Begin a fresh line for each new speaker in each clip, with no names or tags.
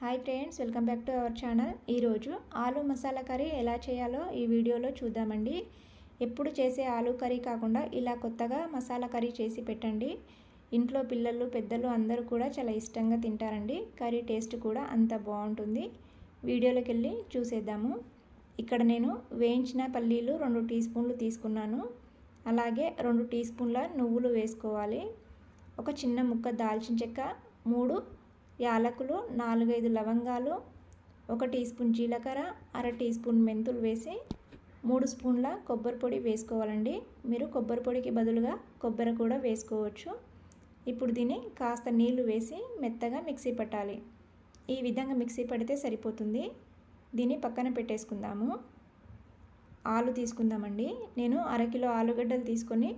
Hi friends, welcome back to our channel. ఈరోజు ఆలు masala curry ఎలా చేయాలో ఈ వీడియోలో చూద్దామండి. ఎప్పుడు చేసే ఆలు కర్రీ కాకుండా ఇలా కొత్తగా మసాలా కర్రీ చేసి పెట్టండి. ఇంట్లో పిల్లలు పెద్దలు అందరూ కూడా చాలా ఇష్టంగా తింటారండి. కర్రీ టేస్ట్ కూడా అంత బాగుంటుంది. వీడియోలోకి వెళ్ళి చూసేద్దాము. ఇక్కడ నేను వేయించిన పల్లీలు 2 టీ స్పూన్లు తీసుకున్నాను. అలాగే 2 టీ స్పూన్ల నువ్వులు వేసుకోవాలి. ఒక చిన్న ముక్క దాల్చిన చెక్క, 3 యాలకులు, 4-5 లవంగాలు, 1 టీ స్పూన్ జీలకర్ర, అర టీ స్పూన్ మెంతులు వేసి 3 స్పూన్ల కొబ్బరి పొడి వేసుకోవాలండి. మీరు కొబ్బరి పొడికి బదులుగా కొబ్బరి కూడా వేసుకోవచ్చు. ఇప్పుడు దీన్ని కాస్త నీళ్లు వేసి మెత్తగా మిక్సీ పట్టాలి. ఈ విధంగా మిక్సీ పడితే సరిపోతుంది. దీన్ని పక్కన పెట్టేసుకుందాము. ఆలు తీసుకుందామండి. నేను అరకిలో ఆలుగడ్డలు తీసుకొని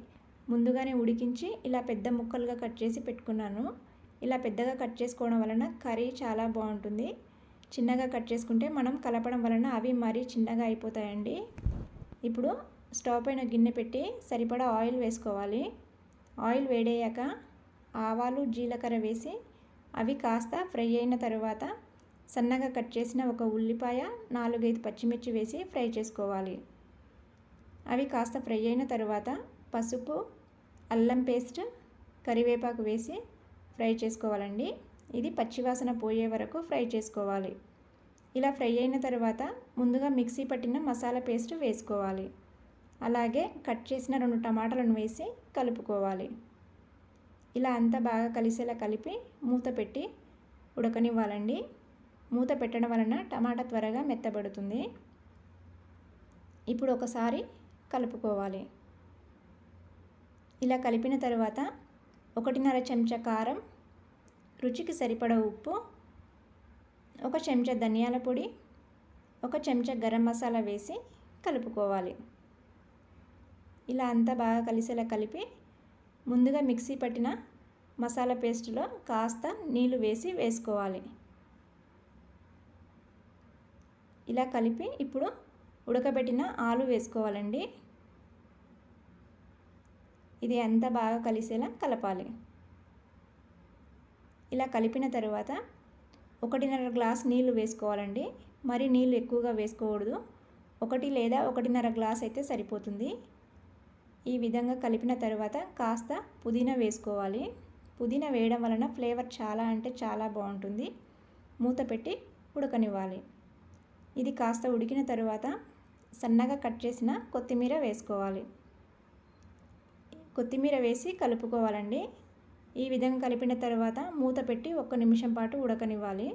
ముందుగానే ఉడికించి ఇలా పెద్ద ముక్కలుగా కట్ చేసి పెట్టుకున్నాను. ఇలా పెద్దగా కట్ చేసుకోవడం వలన కర్రీ చాలా బాగుంటుంది. చిన్నగా కట్ చేసుకుంటే మనం కలపడం వలన అవి మరీ చిన్నగా అయిపోతాయండి. ఇప్పుడు స్టవ్ పైన గిన్నె పెట్టి సరిపడా ఆయిల్ వేసుకోవాలి. ఆయిల్ వేడయ్యాక ఆవాలు, జీలకర్ర వేసి అవి కాస్త ఫ్రై అయిన తర్వాత సన్నగా కట్ చేసిన ఒక ఉల్లిపాయ, 4-5 పచ్చిమిర్చి వేసి ఫ్రై చేసుకోవాలి. అవి కాస్త ఫ్రై అయిన తర్వాత పసుపు, అల్లం పేస్ట్, కరివేపాకు వేసి ఫ్రై చేసుకోవాలండి. ఇది పచ్చివాసన పోయే వరకు ఫ్రై చేసుకోవాలి. ఇలా ఫ్రై అయిన తర్వాత ముందుగా మిక్సీ పట్టిన మసాలా పేస్ట్ వేసుకోవాలి. అలాగే కట్ చేసిన 2 టమాటాలను వేసి కలుపుకోవాలి. ఇలా అంతా బాగా కలిసేలా కలిపి మూత పెట్టి ఉడకనివ్వాలండి. మూత పెట్టడం వలన టమాటా త్వరగా మెత్తబడుతుంది. ఇప్పుడు ఒకసారి కలుపుకోవాలి. ఇలా కలిపిన తర్వాత 1.5 చెంచా కారం, రుచికి సరిపడా ఉప్పు, 1 చెంచా ధనియాల పొడి, 1 చెంచా గరం మసాలా వేసి కలుపుకోవాలి. ఇలా అంతా బాగా కలిసేలా కలిపి ముందుగా మిక్సీ పట్టిన మసాలా పేస్టులో కాస్త నీళ్లు వేసి వేసుకోవాలి. ఇలా కలిపి ఇప్పుడు ఉడకబెట్టిన ఆలు వేసుకోవాలండి. ఇది అంతా బాగా కలిసేలా కలపాలి. ఇలా కలిపిన తర్వాత 1.5 గ్లాస్ నీళ్లు వేసుకోవాలండి. మరి నీళ్ళు ఎక్కువగా వేసుకోకూడదు. 1 లేదా 1.5 గ్లాస్ అయితే సరిపోతుంది. ఈ విధంగా కలిపిన తర్వాత కాస్త పుదీనా వేసుకోవాలి. పుదీనా వేయడం వలన ఫ్లేవర్ చాలా అంటే చాలా బాగుంటుంది. మూత పెట్టి ఉడకనివ్వాలి. ఇది కాస్త ఉడికిన తర్వాత సన్నగా కట్ చేసిన కొత్తిమీర వేసుకోవాలి. కొత్తిమీర వేసి కలుపుకోవాలండి. ఈ విధంగా కలిపిన తర్వాత మూత పెట్టి 1 నిమిషం పాటు ఉడకనివ్వాలి.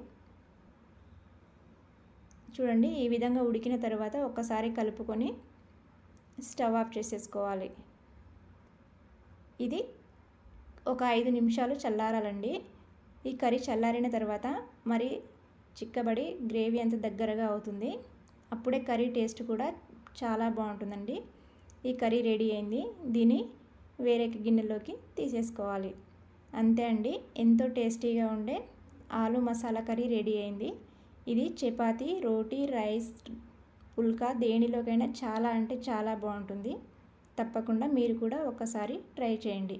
చూడండి, ఈ విధంగా ఉడికిన తర్వాత ఒక్కసారి కలుపుకొని స్టవ్ ఆఫ్ చేసేసుకోవాలి. ఇది ఒక 5 నిమిషాలు చల్లారాలండి. ఈ కర్రీ చల్లారిన తర్వాత మరి చిక్కబడి గ్రేవీ అంత దగ్గరగా అవుతుంది. అప్పుడే కర్రీ టేస్ట్ కూడా చాలా బాగుంటుందండి. ఈ కర్రీ రెడీ అయింది. దీన్ని వేరే గిన్నెలోకి తీసేసుకోవాలి. అంతే అండి, ఎంతో టేస్టీగా ఉండే ఆలు మసాలా కర్రీ రెడీ అయింది. ఇది చపాతీ, రోటీ, రైస్, పుల్కా దేనిలోకైనా చాలా అంటే చాలా బాగుంటుంది. తప్పకుండా మీరు కూడా ఒకసారి ట్రై చేయండి.